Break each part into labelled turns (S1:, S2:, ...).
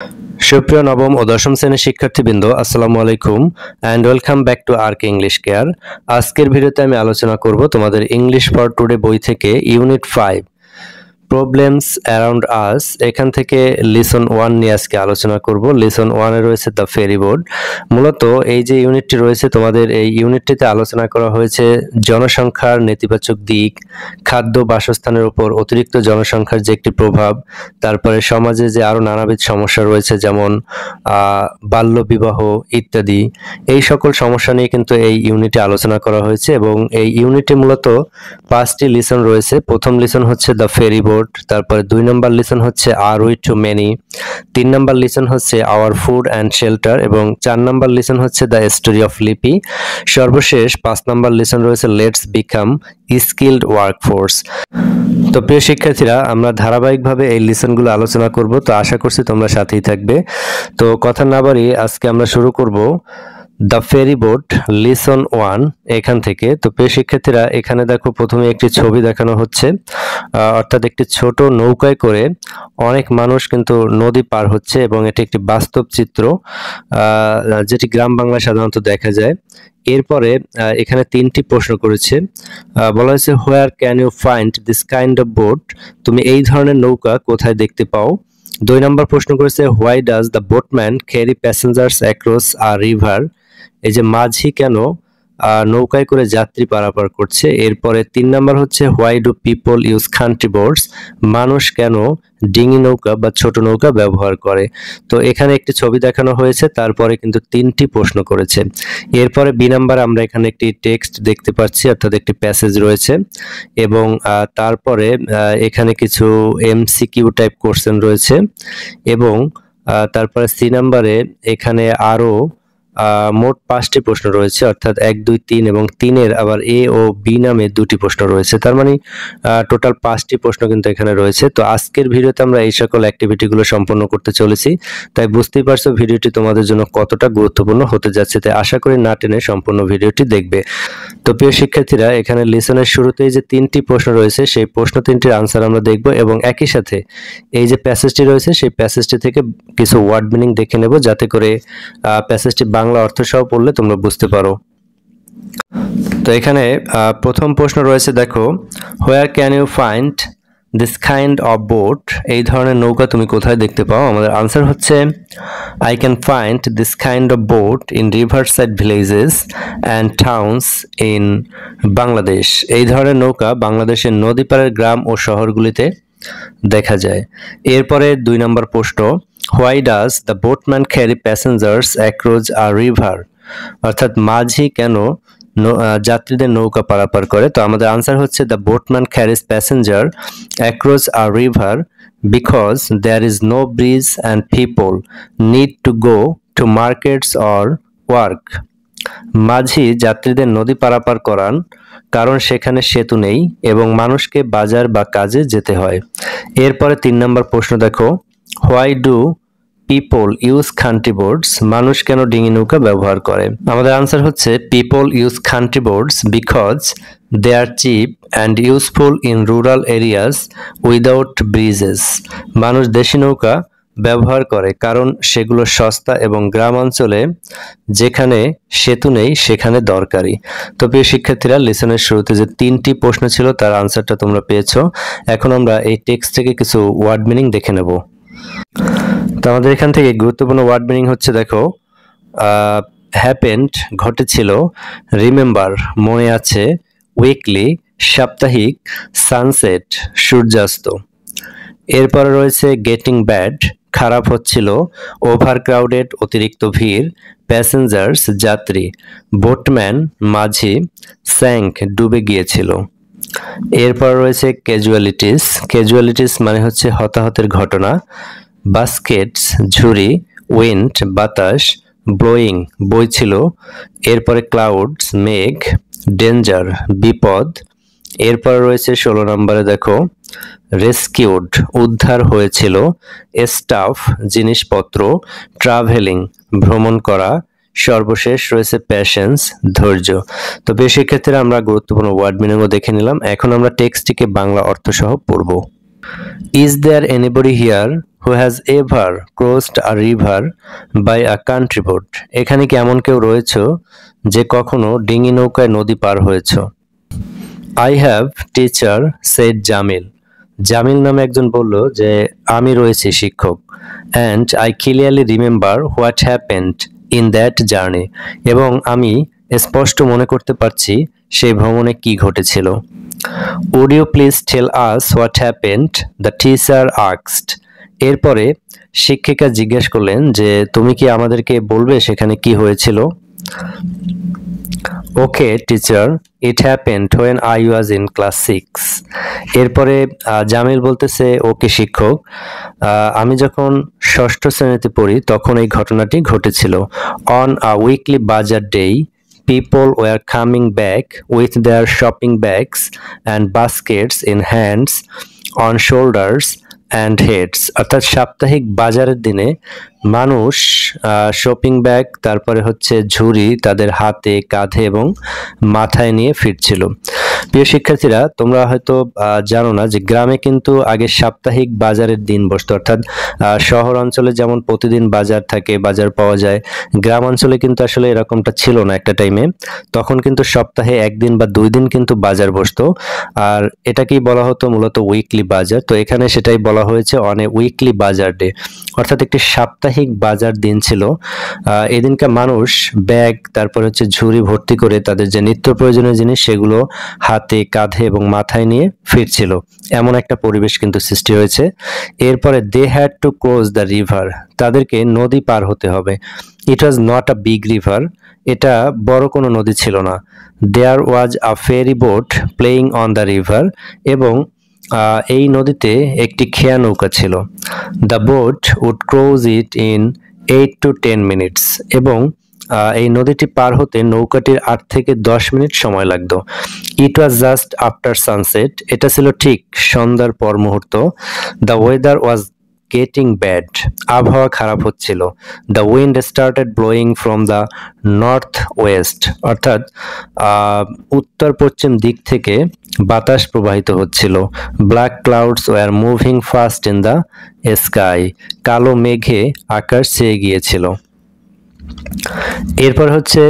S1: সুপ্রিয় নবম ও দশম শ্রেণীর শিক্ষার্থীবৃন্দ, আসসালামু আলাইকুম and welcome back to Ark English care. আজকের ভিডিওতে আমি আলোচনা করব তোমাদের ইংলিশ ফর টুডে বই থেকে ইউনিট 5 প্রবলেমস অ্যারাউন্ড আস, এখান থেকে লিসন 1 নিয়ে আজকে আলোচনা করব। লিসন 1 এ রয়েছে দ্য ফেরি বোট। মূলত এই যে ইউনিটটি রয়েছে, তোমাদের এই ইউনিটটিতে আলোচনা করা হয়েছে জনসংখ্যার নেতিবাচক দিক, খাদ্য বাসস্থানের উপর অতিরিক্ত জনসংখ্যার যে একটি প্রভাব, তারপরে সমাজে যে আরো নানাবিধ সমস্যা রয়েছে যেমন বাল্যবিবাহ ইত্যাদি। এই সকল সমস্যা নিয়ে কিন্তু এই ইউনিটে আলোচনা করা হয়েছে এবং এই ইউনিটে মূলত 5টি লিসন রয়েছে। প্রথম লিসন হচ্ছে দ্য ফেরি বোট, তারপরে 2 নম্বর লিসন হচ্ছে আর উই টু মেনি, 3 নম্বর লিসন হচ্ছে আওয়ার ফুড অ্যান্ড শেল্টার এবং 4 নম্বর লিসন হচ্ছে দ্য স্টোরি অফ লিপি। সর্বশেষ 5 নম্বর লিসন রয়েছে লেটস বিকাম স্কিলড ওয়ার্কফোর্স। তো প্রিয় শিক্ষার্থীরা, আমরা ধারাবাহিকভাবে এই লিসনগুলো আলোচনা করব, তো আশা করছি তোমরা সাথেই থাকবে। তো কথা না বাড়িয়ে আজকে আমরা শুরু করব দ্য ফেরি বোট লিসন 1 এখান থেকে। তো প্রিয় শিক্ষার্থীরা, এখানে দেখো প্রথমে একটি ছবি দেখানো হচ্ছে, অর্থাৎ একটি ছোট নৌকায় করে অনেক মানুষ কিন্তু নদী পার হচ্ছে এবং এটি একটি বাস্তব চিত্র, যেটি গ্রাম বাংলায় সাধারণত দেখা যায়। এরপরে এখানে 3টি প্রশ্ন করেছে। বলা হয়েছে where can you find this kind of boat, তুমি এই ধরনের নৌকা কোথায় দেখতে পাও। 2 নম্বর প্রশ্ন করেছে why does the boatman carry passengers across a river, এই যে মাঝি কেন নৌকায় করে যাত্রী পারাপার করছে। এরপরে 3 নম্বর হচ্ছে why do people use country boats, মানুষ কেন ডিঙি নৌকা বা ছোট নৌকা ব্যবহার করে। তো এখানে একটি ছবি দেখানো হয়েছে, তারপরে কিন্তু 3টি প্রশ্ন করেছে। এরপরে বি নাম্বার আমরা এখানে একটি টেক্সট দেখতে পাচ্ছি, অর্থাৎ একটি প্যাসেজ রয়েছে এবং তারপরে এখানে কিছু এমসিকিউ টাইপ কোশ্চেন রয়েছে এবং তারপরে সি নাম্বারে এখানে আরো মোট 5টি প্রশ্ন রয়েছে, অর্থাৎ 1, 2, 3 এবং 3-এর আবার এ ও বি নামে 2টি প্রশ্ন রয়েছে। তার মানে টোটাল 5টি প্রশ্ন কিন্তু এখানে রয়েছে। তো আজকের ভিডিওতে আমরা এই সকল অ্যাক্টিভিটিগুলো সম্পন্ন করতে চলেছি, তাই বুঝতেই পারছো ভিডিওটি তোমাদের জন্য কতটা গুরুত্বপূর্ণ হতে যাচ্ছে। তাই আশা করি না টেনে সম্পূর্ণ ভিডিওটি দেখবে। তো প্রিয় শিক্ষার্থীরা, এখানে লিসনের শুরুতেই যে 3টি প্রশ্ন রয়েছে সেই প্রশ্ন 3টির আনসার আমরা দেখব এবং একই সাথে এই যে প্যাসেজটি রয়েছে সেই প্যাসেজটি থেকে কিছু ওয়ার্ড মিনিং দেখে নেব, যাতে করে প্যাসেজটি বাংলা অর্থ সহ পড়লে তোমরা বুঝতে পারো। তো এখানে প্রথম প্রশ্ন রয়েছে, দেখো where can you find this kind of boat, এই ধরনের নৌকা তুমি কোথায় দেখতে পাও। আমাদের আনসার হচ্ছে I can find this kind of boat in river side villages and towns in Bangladesh, এই ধরনের নৌকা বাংলাদেশের নদী পাড়ের গ্রাম ও শহরগুলিতে দেখা যায়। এরপরে 2 নম্বর প্রশ্ন, why does the boatman carry passengers across a river, অর্থাৎ মাঝি কেন যাত্রীদের নৌকা পারাপার করে। তো আমাদের আনসার হচ্ছে the boatman carries passenger across a river because there is no bridge and people need to go to markets or work, মাঝি যাত্রীদের নদী পারাপার করান কারণ সেখানে সেতু নেই এবং মানুষকে বাজার বা কাজে যেতে হয়। এরপরে 3 নম্বর প্রশ্ন দেখো, why do people use country boats, মানুষ কেন ডিঙি নৌকা ব্যবহার করে। আমাদের আনসার হচ্ছে people use country boats because they are cheap and useful in rural areas without bridges, মানুষ দেশি নৌকা ব্যবহার করে কারণ সেগুলো সস্তা এবং গ্রাম অঞ্চলে যেখানে সেতু নেই সেখানে দরকারি। তো প্রিয় শিক্ষার্থীরা, লিসনের শুরুতে যে 3টি প্রশ্ন ছিল তার আনসারটা তোমরা পেয়েছো। এখন আমরা এই টেক্সট থেকে কিছু ওয়ার্ড মিনিং দেখে নেব। তো আমাদের এখান থেকে গুরুত্বপূর্ণ ওয়ার্ড মিনিং হচ্ছে, দেখো হ্যাপেন্ড ঘটেছিল, রিমেম্বার মনে আছে, উইকলি সাপ্তাহিক, সানসেট সূর্যাস্ত। এরপরে রয়েছে গেটিং ব্যাড খারাপ হচ্ছিল, ওভারক্রাউডেড অতিরিক্ত ভিড়, প্যাসেঞ্জার্স যাত্রী, বোটম্যান মাঝি, স্যাঙ্ক ডুবে গিয়েছিল। এরপর রয়েছে ক্যাজুয়ালিটিস, ক্যাজুয়ালিটিস মানে হচ্ছে হতাহতের ঘটনা, বাস্কেটস ঝুড়ি, উইন্ড বাতাস, ব্লোয়িং বইছিল। এরপরে ক্লাউডস মেঘ, ডেঞ্জার বিপদ। এরপর রয়েছে 16 নম্বরে, দেখো রেস্কিউড উদ্ধার হয়েছিল, স্টাফ জিনিসপত্র, ট্রাভেলিং ভ্রমণ করা। সর্বশেষ রয়েছে প্যাশেন্স ধৈর্য। তো বেশ, সেক্ষেত্রে আমরা গুরুত্বপূর্ণ ওয়ার্ড মিনিংও দেখে নিলাম। এখন আমরা টেক্সটটিকে বাংলা অর্থ সহ পড়ব। Is there anybody here who has ever crossed a river by a country boat? এখানে কি এমন কেউ রয়েছে যে কখনো ডিঙি নৌকায় নদী পার হয়েছে? I have teacher said Jamil. Jamil নামে একজন বলল যে আমি রয়েছি শিক্ষক। And I clearly remember what happened in that journey। এবং আমি স্পষ্ট মনে করতে পারছি সেই ভ্রমণে কি ঘটেছিল। Would you please tell us what happened? The teacher asked। এরপরে শিক্ষিকা জিজ্ঞেস করলেন যে তুমি কি আমাদেরকে বলবে সেখানে কি হয়েছিল? Okay teacher, it happened when I was in class 6। এরপরে জামিল বলতেছে ওকে শিক্ষক, আমি যখন ষষ্ঠ শ্রেণীতে পড়ি তখন এই ঘটনাটি ঘটেছিল। On a weekly bazaar day, people were coming back with their shopping bags and baskets in hands, on shoulders and heads। অর্থাৎ সাপ্তাহিক বাজারের দিনে মানুষ শপিং ব্যাগ, তারপরে হচ্ছে ঝুড়ি তাদের হাতে, কাঁধে এবং মাথায় নিয়ে ফিরছিল। প্রিয় শিক্ষার্থীরা, তোমরা হয়তো জানো না যে গ্রামে কিন্তু আগে সাপ্তাহিক বাজারের দিন বসতো। অর্থাৎ শহর অঞ্চলে যেমন প্রতিদিন বাজার থাকে, বাজার পাওয়া যায়, গ্রাম অঞ্চলে কিন্তু আসলে এরকমটা ছিল না একটা টাইমে। তখন কিন্তু সপ্তাহে একদিন বা 2 দিন কিন্তু বাজার বসতো, আর এটাকেই বলা হতো মূলত উইকলি বাজার। তো এখানে সেটাই বলা হয়েছে অন এ উইকলি বাজার ডে, অর্থাৎ একটি সাপ্তাহিক বাজার দিন ছিল। এদিনকে মানুষ ব্যাগ, তারপর হচ্ছে ঝুড়ি ভর্তি করে তাদের যে নিত্য প্রয়োজনীয় জিনিস সেগুলো হাতে, কাঁধে এবং মাথায় নিয়ে ফিরছিল। এমন একটা পরিবেশ কিন্তু সৃষ্টি হয়েছে। এরপরে they had to cross the river, তাদেরকে নদী পার হতে হবে। It was not a big river, এটা বড় কোনো নদী ছিল না। There was a ferry boat playing on the river, এবং এই নদীতে একটি খেয়া নৌকা ছিল। The boat would cross it in 8 to 10 minutes, এবং এই নদীটি পার হতে নৌকাটির 8 থেকে 10 মিনিট সময় লাগতো। It was just after sunset, এটা ছিল ঠিক সন্ধ্যার পর মুহূর্ত। The weather was getting bad, আবহাওয়া খারাপ হচ্ছিল। The wind started blowing from the north west, অর্থাৎ উত্তর পশ্চিম দিক থেকে বাতাস প্রবাহিত হচ্ছিল। Black clouds were moving fast in the sky, কালো মেঘে আকাশ ছেয়ে গিয়েছিল। এরপর হচ্ছে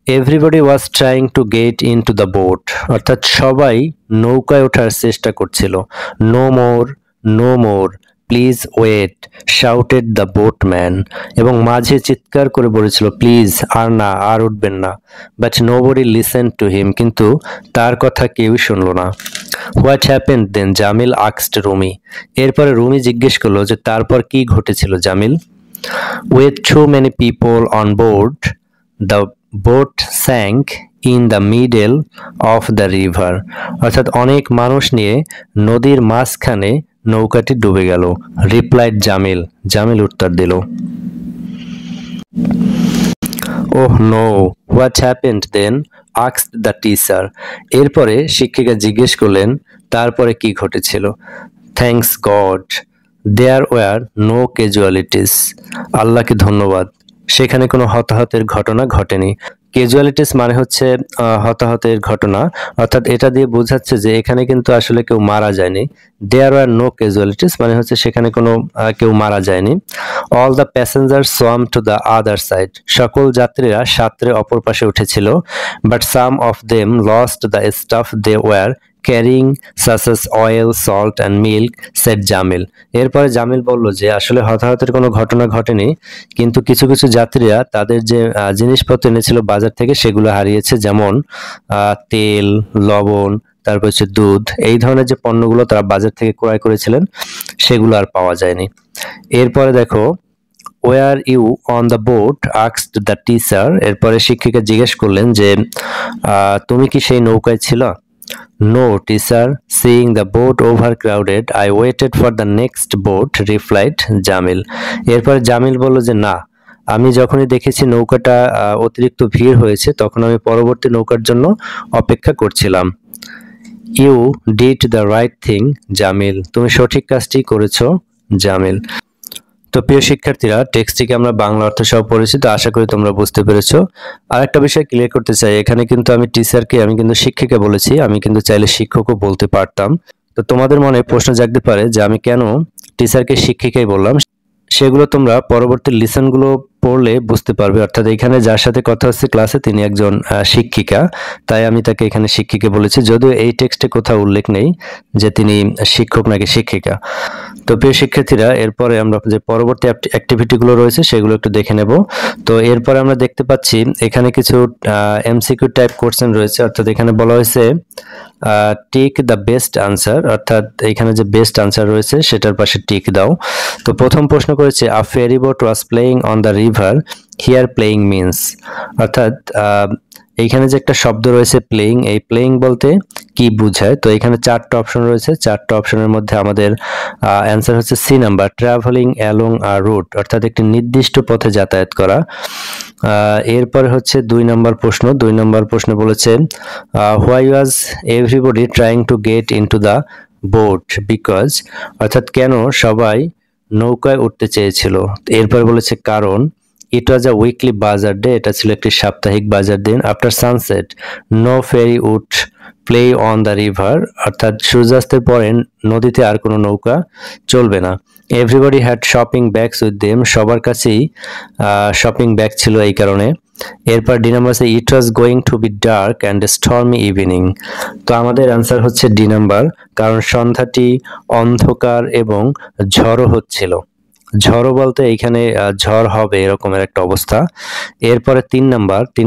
S1: everybody was trying to get into the boat, অর্থাৎ সবাই নৌকায় ওঠার চেষ্টা করছিল। No more, no more, please wait, shouted the boatman, এবং মাঝে চিৎকার করে বলেছিল প্লিজ, আর না, আর উঠবেন না। But nobody listen to him, কিন্তু তার কথা কেউই শুনল না। What happened then? Jamil asked Rumi. এরপরে রুমি জিজ্ঞেস করলো যে তারপর কি ঘটেছিল Jamil. With too many people on board, the boat sank in the middle of the river, অর্থাৎ অনেক মানুষ নিয়ে নদীর মাঝখানে নৌকাটি ডুবে গেল। রিপ্লাইড জামিল, জামিল উত্তর দিল। Oh no, what happened then? Asked the teacher. এরপরে শিক্ষিকা জিজ্ঞেস করলেন তারপরে কি ঘটেছিল। Thanks god there were no casualties, আল্লাহকে ধন্যবাদ সেখানে কোনো হতাহতের ঘটনা ঘটেনি। ক্যাজুয়ালিটিস মানে হচ্ছে হতাহতের ঘটনা, অর্থাৎ এটা দিয়ে বোঝাচ্ছে যে এখানে কিন্তু আসলে কেউ মারা যায়নি। দেয়ার ওয়ার নো ক্যাজুয়ালিটিস মানে হচ্ছে সেখানে কোনো কেউ মারা যায়নি। All the passenger swam to the other side, সকল যাত্রীরা সাঁতরে অপর পাশে উঠেছিল। But some of them lost the stuff they were carrying such as oil, salt and milk, said Jamil. এরপরে জামিল বলল যে আসলে হতাহতের কোনো ঘটনা ঘটেনি, কিন্তু কিছু কিছু যাত্রীরা তাদের যে জিনিসপত্র এনেছিল বাজার থেকে সেগুলো হারিয়েছে, যেমন তেল, লবণ, তারপর হচ্ছে দুধ, এই ধরনের যে পণ্যগুলো তারা বাজার থেকে ক্রয় করেছিলেন সেগুলো আর পাওয়া যায়নি। এরপরে দেখো were you on the boat asked the teacher, এরপরে শিক্ষিকা জিজ্ঞেস করলেন যে তুমি কি সেই নৌকায় ছিল? No teacher, seeing the boat overcrowded I waited for the next boat, replied Jamil. এরপরে জামিল বলল যে না, আমি যখনই দেখেছি নৌকাটা অতিরিক্ত ভিড় হয়েছে তখন আমি পরবর্তী নৌকার জন্য অপেক্ষা করছিলাম। You did the right thing Jamil, তুমি সঠিক কাজটি করেছো জামিল। তো প্রিয় শিক্ষার্থীরা, টেক্সটটিকে আমরা বাংলা অর্থ সহ পড়েছি, তো আশা করি তোমরা বুঝতে পেরেছো। আর একটা বিষয় ক্লিয়ার করতে চাই, এখানে কিন্তু আমি টিচারকে আমি কিন্তু শিক্ষিকা বলেছি, আমি কিন্তু চাইলে শিক্ষকও বলতে পারতাম। তো তোমাদের মনে প্রশ্ন জাগতে পারে যে আমি কেন টিচারকে শিক্ষিকাই বললাম, সেগুলো তোমরা পরবর্তী লিসনগুলো পড়লে বুঝতে পারবে। অর্থাৎ এখানে যার সাথে কথা হচ্ছে ক্লাসে তিনি একজন শিক্ষিকা, তাই আমি তাকে এখানে শিক্ষিকা বলেছি, যদিও এই টেক্সটে কোথাও উল্লেখ নেই যে তিনি শিক্ষক নাকি শিক্ষিকা। তো প্রিয় শিক্ষার্থীরা, এরপরে আমরা যে পরবর্তী অ্যাক্টিভিটিগুলো রয়েছে সেগুলো একটু দেখে নেব। তো এরপরে আমরা দেখতে পাচ্ছি এখানে কিছু এমসিকিউ টাইপ কোশ্চেন রয়েছে। অর্থাৎ এখানে বলা হয়েছে টিক দ্য বেস্ট আনসার, অর্থাৎ এখানে যে বেস্ট আনসার রয়েছে সেটার পাশে টিক দাও। তো প্রথম প্রশ্ন করেছে a ferry boat was playing on the river, here playing means, অর্থাৎ এইখানে যে একটা শব্দ রয়েছে প্লেইং, এই প্লেইং বলতে কি বোঝায়? তো এখানে চারটা অপশন রয়েছে, চারটা অপশনের মধ্যে আমাদের অ্যান্সার হচ্ছে সি নাম্বার, ট্রাভেলিং অ্যালং আ রুট, অর্থাৎ একটি নির্দিষ্ট পথে যাতায়াত করা। এরপরে হচ্ছে 2 নম্বর প্রশ্ন। 2 নম্বর প্রশ্ন বলেছে why was everybody trying to gate into the boat because, অর্থাৎ কেন সবাই নৌকায় উঠতে চেয়েছিল। এরপর বলেছে কারণ ইট ওয়াজ আ উইকলি বাজার ডে, এটা ছিল একটি সাপ্তাহিক বাজার দিন। After sunset no ferry would play on the river, অর্থাৎ সূর্যাস্তের পরে নদীতে আর কোনো নৌকা চলবে না। Everybody had shopping bags with them, সবার কাছেই শপিং ব্যাগ ছিল এই কারণে। এরপর ডি নাম্বার আছে it was going to be dark and stormy evening. তো আমাদের অ্যান্সার হচ্ছে ডি নাম্বার, কারণ সন্ধ্যাটি অন্ধকার এবং ঝড়ো হচ্ছিল। ঝড়ো বলতে এইখানে ঝড় হবে এরকমের একটা অবস্থা। এরপরে 3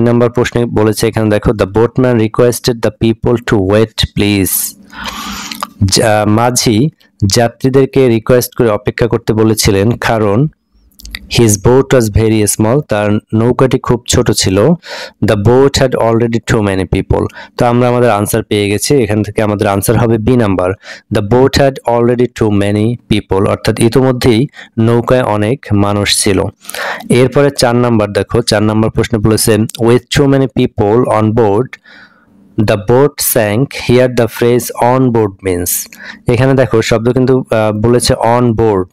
S1: নাম্বার প্রশ্নে বলেছে, এখানে দেখো the boatman requested the people to wait please, মাঝি যাত্রীদেরকে রিকোয়েস্ট করে অপেক্ষা করতে বলেছিলেন কারণ his boat was very small, তার নৌকাটি খুব ছোট ছিল। The boat had already too many people, তো আমরা আমাদের আনসার পেয়ে গেছি। এখান থেকে আমাদের আনসার হবে B number, the boat had already too many people, অর্থাৎ ইতিমধ্যেই নৌকায় অনেক মানুষ ছিল। এরপরে 4 নাম্বার দেখো, 4 নাম্বার প্রশ্নে বলেছে with too many people on board the boat sank, here the phrase on board means. এখানে দেখো শব্দ কিন্তু বলেছে অন বোর্ড,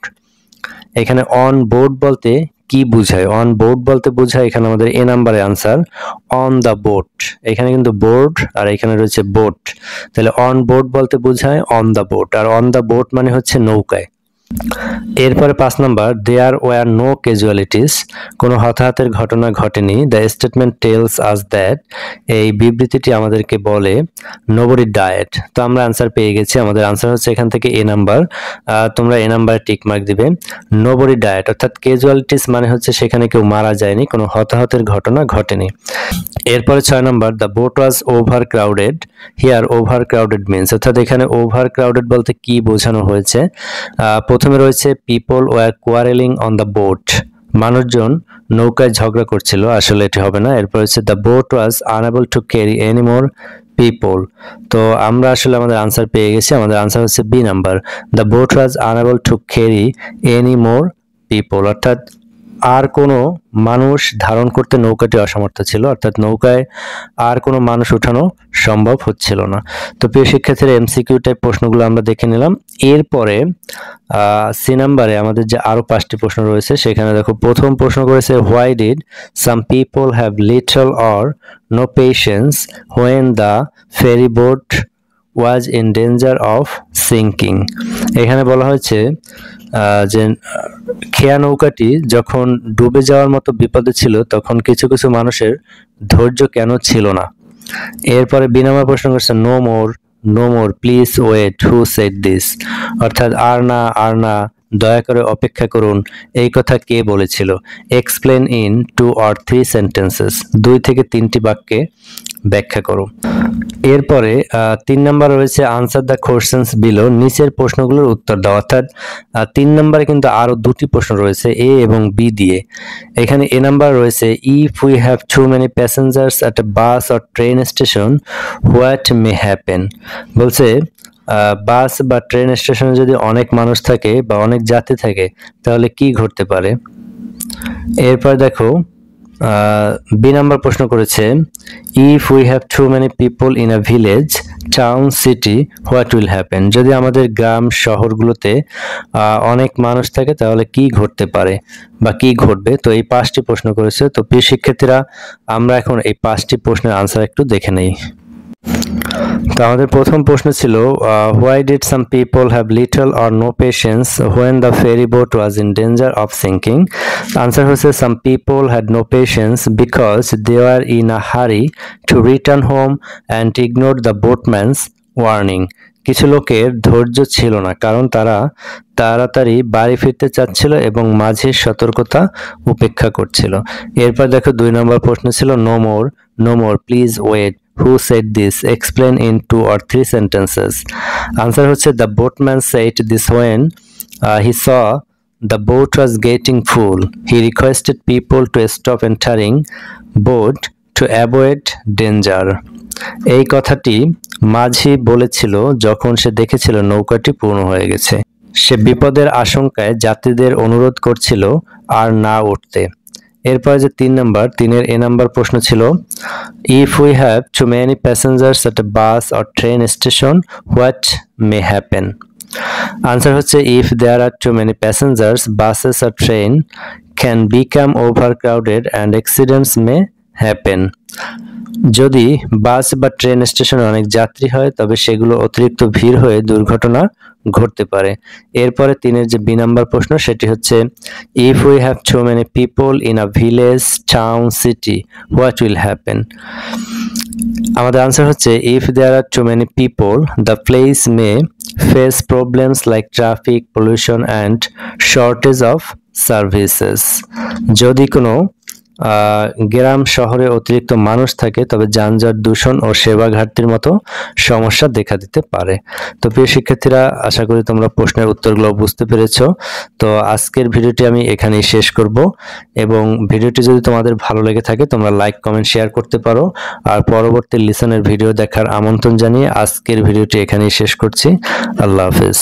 S1: এখানে অন বোর্ড বলতে কি বোঝায়? অন বোর্ড বলতে বোঝায় এখানে আমাদের এ নাম্বারে আনসার অন দ্য বোট, এখানে কিন্তু বোর্ড আর এখানে রয়েছে বোট, তাহলে অন বোর্ড বলতে বোঝায় অন দ্য বোট, আর অন দ্য বোট মানে হচ্ছে নৌকায়। এরপরে 5 number there were no casualties, কোনো হতাহতের ঘটনা ঘটেনি। The statement tells us that, এই বিবৃতিটি আমাদেরকে বলে নোবডি ডায়েট। তো আমরা আনসার পেয়ে গেছি, আমাদের আনসার হচ্ছে এখান থেকে এ নাম্বার, তোমরা এ নাম্বারে টিক মার্ক দিবে। নোবডি ডায়েট অর্থাৎ ক্যাজুয়ালিটিস মানে হচ্ছে সেখানে কেউ মারা যায়নি, কোনো হতাহতের ঘটনা ঘটেনি। এরপরে 6 number the boat was over crowded, here over crowded means, অর্থাৎ এখানে ওভার ক্রাউডেড বলতে কি বোঝানো হয়েছে? প্রথমে রয়েছে people were quarrelling on the boat, মানুষজন নৌকায় ঝগড়া করছিল, আসলে এটি হবে না। এরপর হচ্ছে the boat was unable to carry any more people, তো আমরা আসলে আমাদের আনসার পেয়ে গেছি, আমাদের আনসার হচ্ছে B number, the boat was unable to carry any more people, অর্থাৎ আর কোনো মানুষ ধারণ করতে নৌকাটি অসমর্থ ছিল, অর্থাৎ নৌকায় আর কোনো মানুষ উঠানো সম্ভব হচ্ছিল না। তো প্রিয় শিক্ষার্থীরা, এমসিকিউ টাইপ প্রশ্নগুলো আমরা দেখে নিলাম। এরপরে সি নাম্বারে আমাদের যে আরো 5টি প্রশ্ন রয়েছে, সেখানে দেখো প্রথম প্রশ্ন করেছে why did some people have little or no patience when the ferry boat was in danger of sinking. এখানে বলা হয়েছে যে খেয়া নৌকাটি যখন ডুবে যাওয়ার মতো বিপদে ছিল তখন কিছু কিছু মানুষের ধৈর্য কেন ছিল না। এরপরে বি নাম্বার প্রশ্ন করছে no more please wait who said this, অর্থাৎ আর না দয়া করে অপেক্ষা করুন, এই কথা কে বলেছিল। এক্সপ্লেন ইন 2 or 3 সেন্টেন্সেস, 2 থেকে 3টি বাক্যে ব্যাখ্যা করো। এরপরে 3 নাম্বার রয়েছে আনসার দ্য কোশ্চেন্স বিলো, নিচের প্রশ্নগুলোর উত্তর দাও। অর্থাৎ 3 নাম্বারে কিন্তু আরো 2টি প্রশ্ন রয়েছে এ এবং বি দিয়ে। এখানে এ নাম্বার রয়েছে if we have too many passengers at a bus or train station what may happen, বলছে বাস বা ট্রেন স্টেশনে যদি অনেক মানুষ থাকে বা অনেক যাত্রী থাকে তাহলে কি ঘটতে পারে। এরপর দেখো বি নাম্বার প্রশ্ন করেছে if we have too many people in a village town city what will happen, যদি আমাদের গ্রাম শহরগুলোতে অনেক মানুষ থাকে তাহলে কি ঘটতে পারে বা কি ঘটবে। তো এই 5টি প্রশ্ন করেছে। তো প্রিয় শিক্ষার্থীরা, আমরা এখন এই 5টি প্রশ্নের আনসার একটু দেখে নেই। তো আমাদের প্রথম প্রশ্ন ছিল why did some people have little or no patience when the ferry boat was in danger of sinking. Answer হচ্ছে some people had no patience because they are in a hurry to return home and ignore the boatman's warning. কিছু লোকের ধৈর্য ছিল না কারণ তারা তাড়াতাড়ি বাড়ি ফিরতে চাচ্ছিল এবং মাঝির সতর্কতা উপেক্ষা করছিল। এরপর দেখো 2 নম্বর প্রশ্ন ছিল no more please wait, who said this, explain in 2 or 3 sentences। Answer হচ্ছে the boatman said this when he saw the boat was getting full. He requested people to stop entering boat to avoid danger. এই কথাটি মাঝি বলেছিল যখন সে দেখেছিল নৌকাটি পূর্ণ হয়ে গেছে। সে বিপদের আশঙ্কায় যাত্রীদের অনুরোধ করছিল আর না উঠতে। এরপরে যে 3 নাম্বার প্রশ্ন ছিল if we have too many passengers at a bus or train station what may happen. Answer হচ্ছে if there are too many passengers buses আর train can become overcrowded and accidents may happen. যদি bus বা train স্টেশনে অনেক যাত্রী হয় তবে সেগুলো অতিরিক্ত ভিড় হয়ে দুর্ঘটনা ঘটতে পারে। এরপরে 3 যে 2 নাম্বার প্রশ্ন সেটি হচ্ছে if we have too many people in a village town city what will happen. আমাদের আনসার হচ্ছে if there are too many people the place may face problems like traffic pollution and shortage of services. যদি কোনো গ্রাম শহরে অতিরিক্ত মানুষ থাকে তবে যানজট দূষণ ও সেবা ঘাটতির মতো সমস্যা দেখা দিতে পারে। তো প্রিয় শিক্ষার্থীরা, আশা করি তোমরা প্রশ্নের উত্তরগুলো বুঝতে পেরেছো। তো আজকের ভিডিওটি আমি এখানেই শেষ করব এবং ভিডিওটি যদি তোমাদের ভালো লেগে থাকে তোমরা লাইক কমেন্ট শেয়ার করতে পারো। আর পরবর্তী লিসনের ভিডিও দেখার আমন্ত্রণ জানিয়ে আজকের ভিডিওটি এখানেই শেষ করছি। আল্লাহ হাফেজ।